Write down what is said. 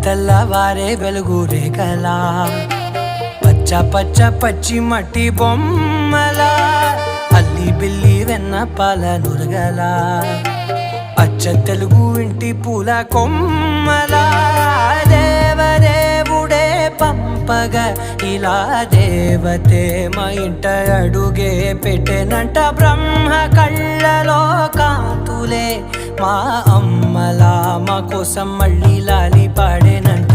తెల్లవారే వెలుగు రేఖలా పచ్చ పచ్చ పచ్చి మట్టి బొమ్మలా అల్లి బిల్లి వెన్న పాల నురగలా అచ్చ తెలుగు ఇంటి పూల కొమ్మలా దేవదేవుడే పంపగా ఇలా దేవతే మా ఇంట అడుగే పెట్టెనంట బ్రహ్మ కళ్ళలో కాంతులే మా అమ్మలా మా కోసం మళ్ళీ లాలి పాడేనంట.